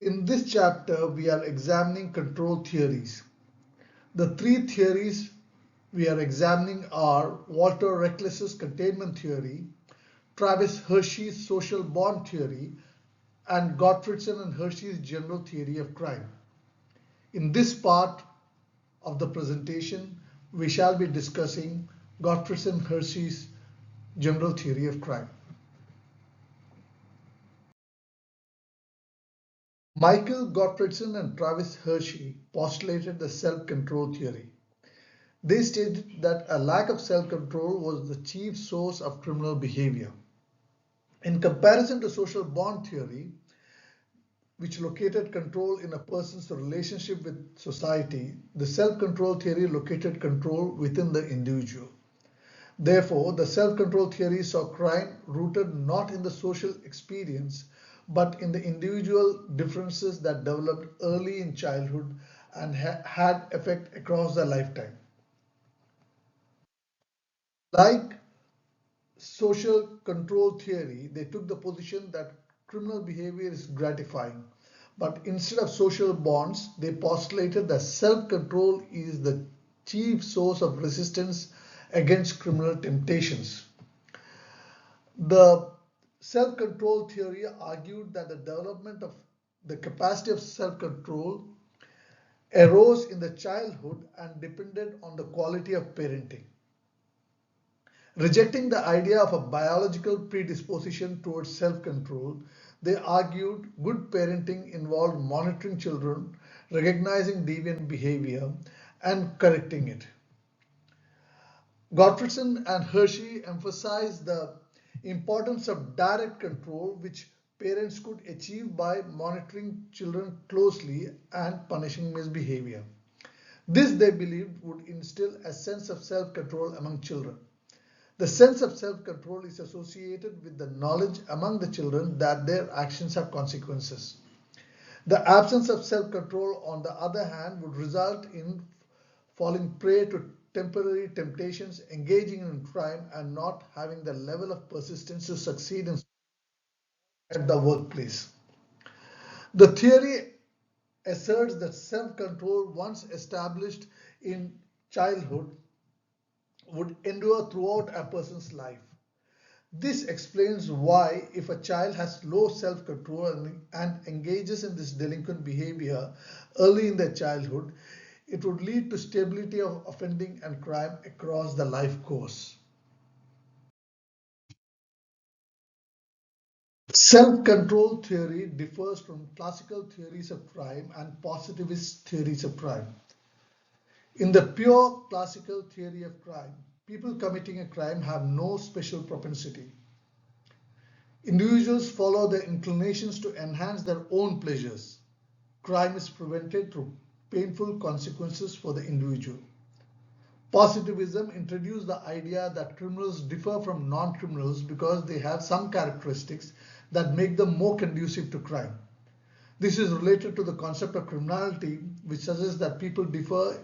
In this chapter, we are examining control theories. The three theories we are examining are Walter Reckless's containment theory, Travis Hirschi's social bond theory, and Gottfredson and Hirschi's general theory of crime. In this part of the presentation, we shall be discussing Gottfredson and Hirschi's general theory of crime. Michael Gottfredson and Travis Hirschi postulated the self-control theory. They stated that a lack of self-control was the chief source of criminal behavior. In comparison to social bond theory, which located control in a person's relationship with society, the self-control theory located control within the individual. Therefore, the self-control theory saw crime rooted not in the social experience, but in the individual differences that developed early in childhood and had effect across the lifetime. Like social control theory, they took the position that criminal behavior is gratifying. But instead of social bonds, they postulated that self-control is the chief source of resistance against criminal temptations. The self-control theory argued that the development of the capacity of self-control arose in the childhood and depended on the quality of parenting. Rejecting the idea of a biological predisposition towards self-control, they argued good parenting involved monitoring children, recognizing deviant behavior, and correcting it. Gottfredson and Hirschi emphasized the importance of direct control, which parents could achieve by monitoring children closely and punishing misbehavior. This, they believed, would instill a sense of self-control among children. The sense of self-control is associated with the knowledge among the children that their actions have consequences. The absence of self-control, on the other hand, would result in falling prey to temporary temptations, engaging in crime, and not having the level of persistence to succeed at the workplace. The theory asserts that self-control, once established in childhood, would endure throughout a person's life. This explains why, if a child has low self-control and engages in this delinquent behavior early in their childhood, it would lead to stability of offending and crime across the life course. Self-control theory differs from classical theories of crime and positivist theories of crime. In the pure classical theory of crime, people committing a crime have no special propensity. Individuals follow their inclinations to enhance their own pleasures. Crime is prevented through painful consequences for the individual. Positivism introduced the idea that criminals differ from non-criminals because they have some characteristics that make them more conducive to crime. This is related to the concept of criminality, which suggests that people differ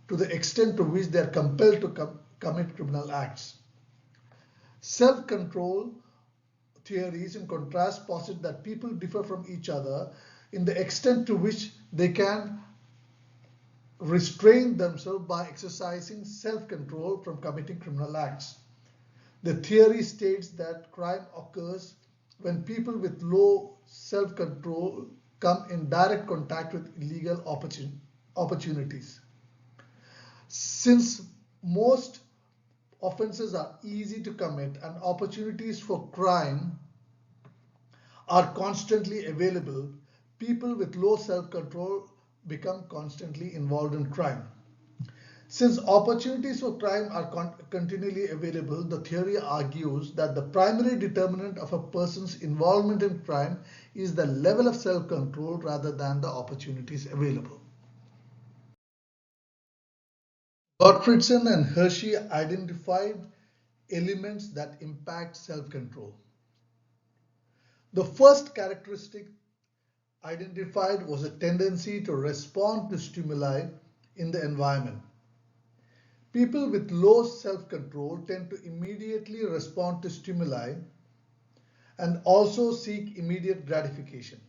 to the extent to which they are compelled to commit criminal acts. Self-control theories, in contrast, posit that people differ from each other in the extent to which they can restrain themselves by exercising self-control from committing criminal acts. The theory states that crime occurs when people with low self-control come in direct contact with illegal opportunities. Since most offenses are easy to commit and opportunities for crime are constantly available, people with low self-control become constantly involved in crime. Since opportunities for crime are continually available, the theory argues that the primary determinant of a person's involvement in crime is the level of self-control rather than the opportunities available. Gottfredson and Hirschi identified elements that impact self-control. The first characteristic identified was a tendency to respond to stimuli in the environment. People with low self-control tend to immediately respond to stimuli and also seek immediate gratification.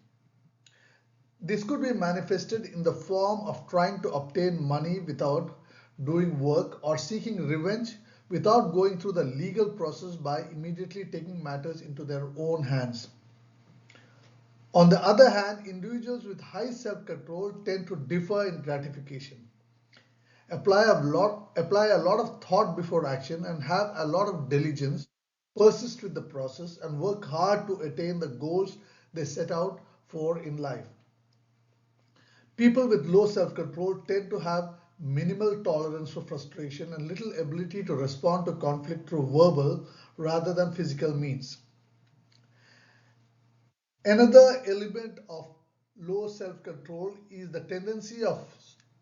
This could be manifested in the form of trying to obtain money without doing work or seeking revenge without going through the legal process by immediately taking matters into their own hands. On the other hand, individuals with high self-control tend to differ in gratification, apply a lot of thought before action, and have a lot of diligence, persist with the process, and work hard to attain the goals they set out for in life. People with low self-control tend to have minimal tolerance for frustration and little ability to respond to conflict through verbal rather than physical means. Another element of low self-control is the tendency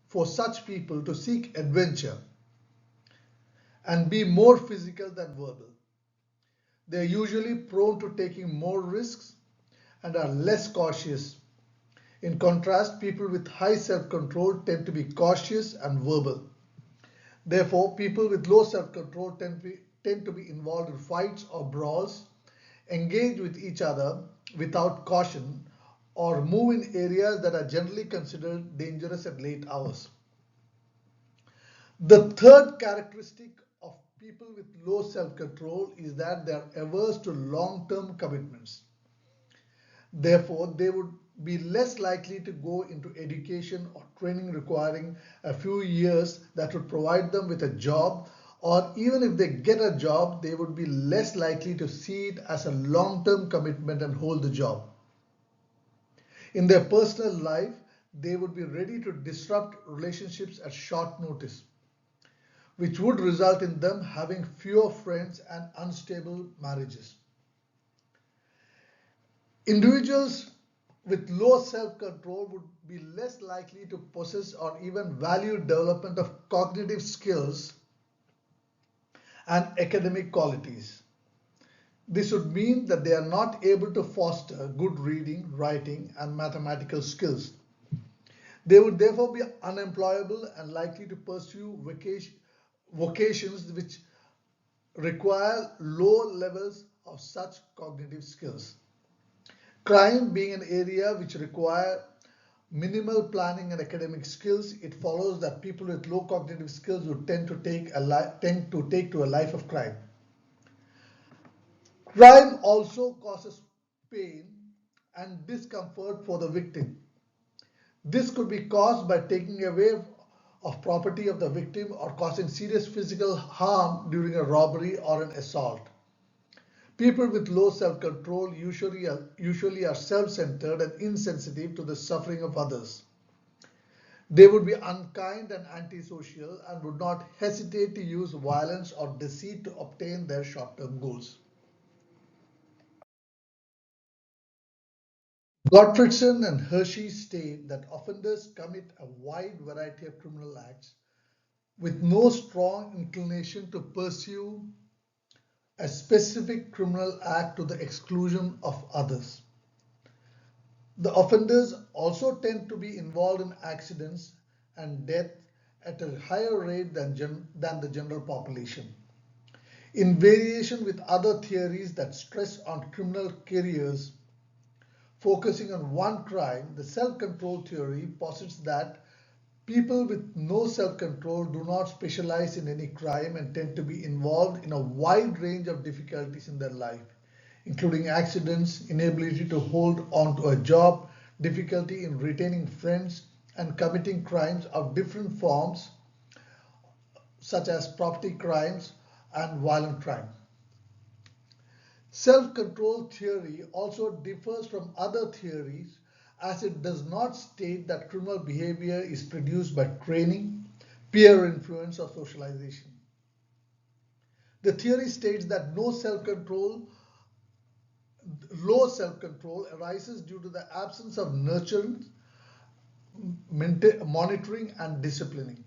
for such people to seek adventure and be more physical than verbal. They are usually prone to taking more risks and are less cautious. In contrast, people with high self-control tend to be cautious and verbal. Therefore, people with low self-control tend to be involved in fights or brawls, engage with each other without caution, or move in areas that are generally considered dangerous at late hours. The third characteristic of people with low self-control is that they are averse to long-term commitments. Therefore, they would be less likely to go into education or training requiring a few years that would provide them with a job, or even if they get a job, they would be less likely to see it as a long-term commitment and hold the job. In their personal life, they would be ready to disrupt relationships at short notice, which would result in them having fewer friends and unstable marriages. Individuals with low self-control would be less likely to possess or even value development of cognitive skills and academic qualities. This would mean that they are not able to foster good reading, writing, and mathematical skills. They would therefore be unemployable and likely to pursue vocations which require low levels of such cognitive skills. Crime being an area which require minimal planning and academic skills, it follows that people with low cognitive skills would tend to take to a life of crime. Crime also causes pain and discomfort for the victim. This could be caused by taking away of property of the victim or causing serious physical harm during a robbery or an assault. People with low self-control usually are self-centered and insensitive to the suffering of others. They would be unkind and antisocial and would not hesitate to use violence or deceit to obtain their short-term goals. Gottfredson and Hirschi state that offenders commit a wide variety of criminal acts with no strong inclination to pursue a specific criminal act to the exclusion of others. The offenders also tend to be involved in accidents and death at a higher rate than the general population. In variation with other theories that stress on criminal careers, focusing on one crime, the self-control theory posits that people with no self-control do not specialize in any crime and tend to be involved in a wide range of difficulties in their life, including accidents, inability to hold on to a job, difficulty in retaining friends, and committing crimes of different forms such as property crimes and violent crime. Self-control theory also differs from other theories as it does not state that criminal behavior is produced by training, peer influence, or socialization. The theory states that low self-control arises due to the absence of nurturing, monitoring, and disciplining.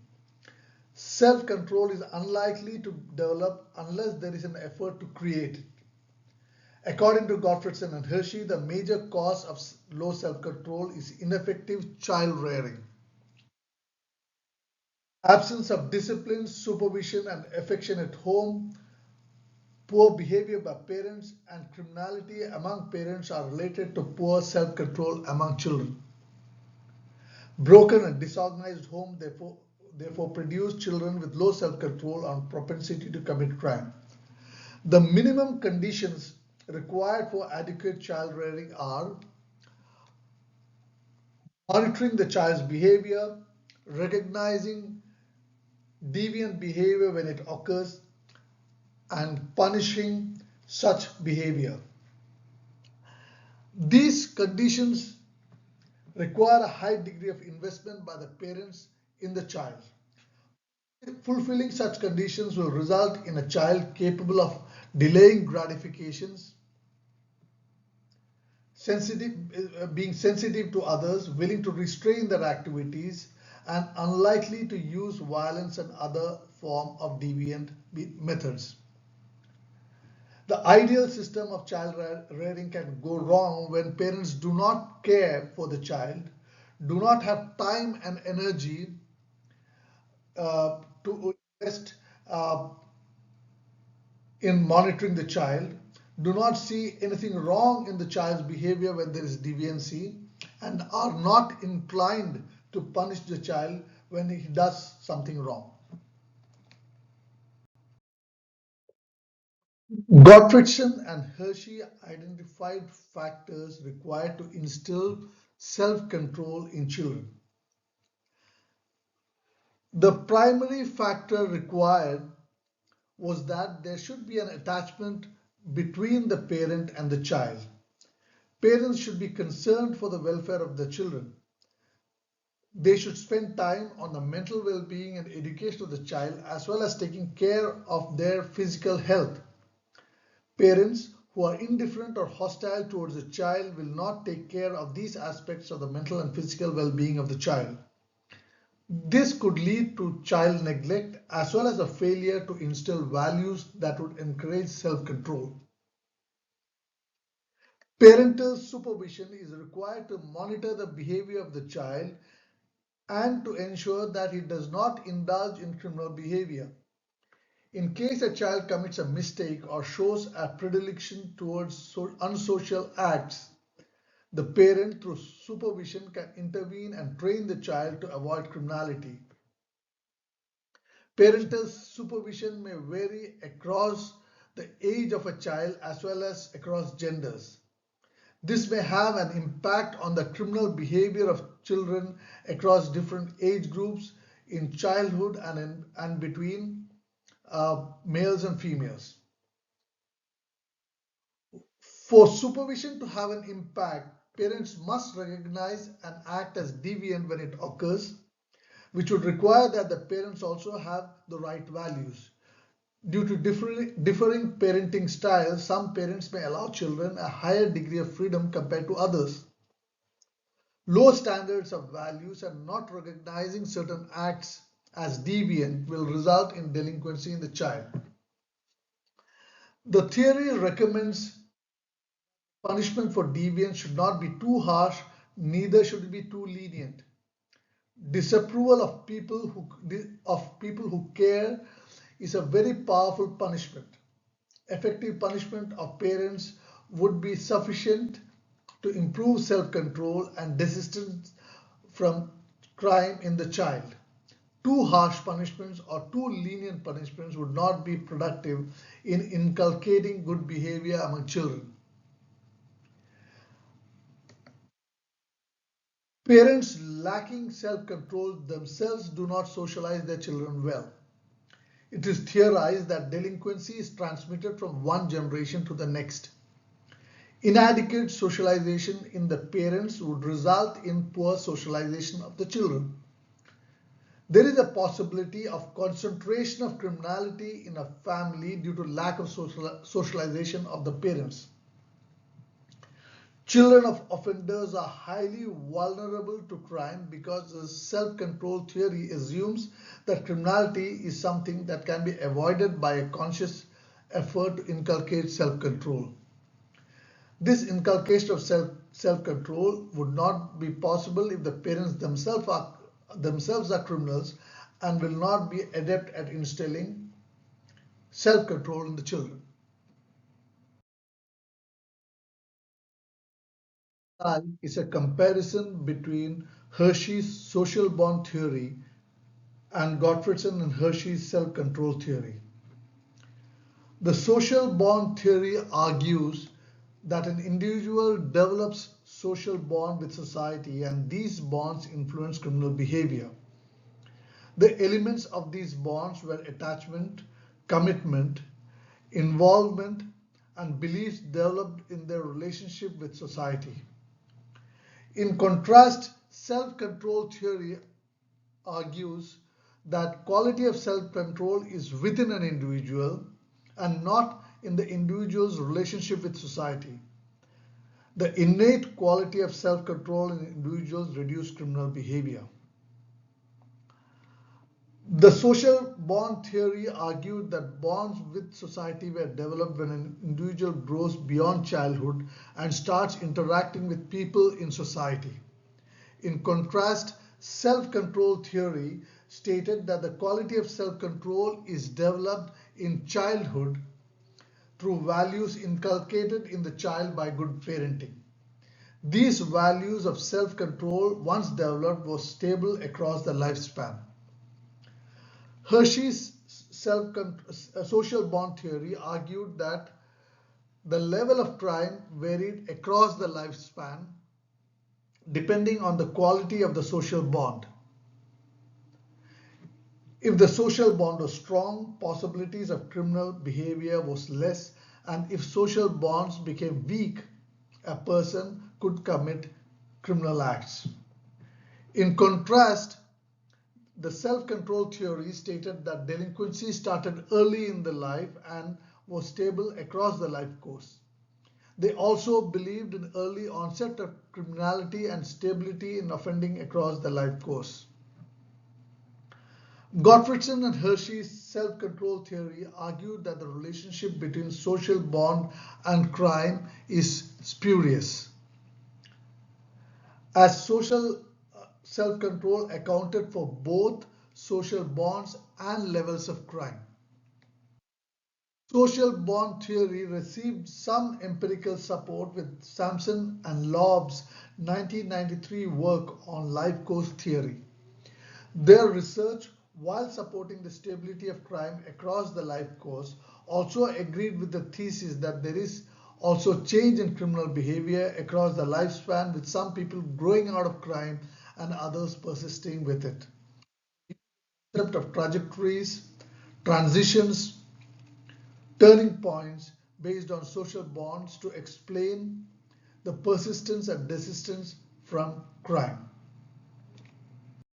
Self-control is unlikely to develop unless there is an effort to create it. According to Gottfredson and Hirschi, the major cause of low self-control is ineffective child rearing. Absence of discipline, supervision, and affection at home, poor behavior by parents, and criminality among parents are related to poor self-control among children. Broken and disorganized home therefore produce children with low self-control and propensity to commit crime. The minimum conditions required for adequate child rearing are monitoring the child's behavior, recognizing deviant behavior when it occurs, and punishing such behavior. These conditions require a high degree of investment by the parents in the child. Fulfilling such conditions will result in a child capable of delaying gratifications, being sensitive to others, willing to restrain their activities, and unlikely to use violence and other form of deviant methods. The ideal system of child rearing can go wrong when parents do not care for the child, do not have time and energy to invest uh, in monitoring the child, do not see anything wrong in the child's behavior when there is deviancy, and are not inclined to punish the child when he does something wrong. Gottfredson and Hirschi identified factors required to instill self-control in children. The primary factor required was that there should be an attachment between the parent and the child. Parents should be concerned for the welfare of the children. They should spend time on the mental well-being and education of the child as well as taking care of their physical health. Parents who are indifferent or hostile towards the child will not take care of these aspects of the mental and physical well-being of the child. This could lead to child neglect as well as a failure to instill values that would encourage self-control. Parental supervision is required to monitor the behavior of the child and to ensure that he does not indulge in criminal behavior. In case a child commits a mistake or shows a predilection towards unsocial acts, the parent, through supervision, can intervene and train the child to avoid criminality. Parental supervision may vary across the age of a child as well as across genders. This may have an impact on the criminal behavior of children across different age groups in childhood and between males and females. For supervision to have an impact, parents must recognize and act as deviant when it occurs, which would require that the parents also have the right values. Due to differing parenting styles, some parents may allow children a higher degree of freedom compared to others. Low standards of values and not recognizing certain acts as deviant will result in delinquency in the child. The theory recommends punishment for deviance should not be too harsh, neither should it be too lenient. Disapproval of people who care is a very powerful punishment. Effective punishment of parents would be sufficient to improve self-control and desistance from crime in the child. Too harsh punishments or too lenient punishments would not be productive in inculcating good behavior among children. Parents lacking self-control themselves do not socialize their children well. It is theorized that delinquency is transmitted from one generation to the next. Inadequate socialization in the parents would result in poor socialization of the children. There is a possibility of concentration of criminality in a family due to lack of socialization of the parents. Children of offenders are highly vulnerable to crime because the self-control theory assumes that criminality is something that can be avoided by a conscious effort to inculcate self-control. This inculcation of self-control would not be possible if the parents themselves are criminals and will not be adept at instilling self-control in the children. Is a comparison between Hirschi's social bond theory, and Gottfredson and Hirschi's self-control theory. The social bond theory argues that an individual develops social bond with society and these bonds influence criminal behavior. The elements of these bonds were attachment, commitment, involvement, and beliefs developed in their relationship with society. In contrast, self-control theory argues that quality of self-control is within an individual and not in the individual's relationship with society. The innate quality of self-control in individuals reduce criminal behavior. The social bond theory argued that bonds with society were developed when an individual grows beyond childhood and starts interacting with people in society. In contrast, self-control theory stated that the quality of self-control is developed in childhood through values inculcated in the child by good parenting. These values of self-control, once developed, were stable across the lifespan. Hirschi's social bond theory argued that the level of crime varied across the lifespan depending on the quality of the social bond. If the social bond was strong, possibilities of criminal behavior was less, and if social bonds became weak, a person could commit criminal acts. In contrast, the self-control theory stated that delinquency started early in the life and was stable across the life course. They also believed in early onset of criminality and stability in offending across the life course. Gottfredson and Hirschi's self-control theory argued that the relationship between social bond and crime is spurious, as social self-control accounted for both social bonds and levels of crime. Social bond theory received some empirical support with Sampson and Loeb's 1993 work on life course theory. Their research, while supporting the stability of crime across the life course, also agreed with the thesis that there is also change in criminal behavior across the lifespan, with some people growing out of crime and others persisting with it. The concept of trajectories, transitions, turning points based on social bonds to explain the persistence and desistance from crime.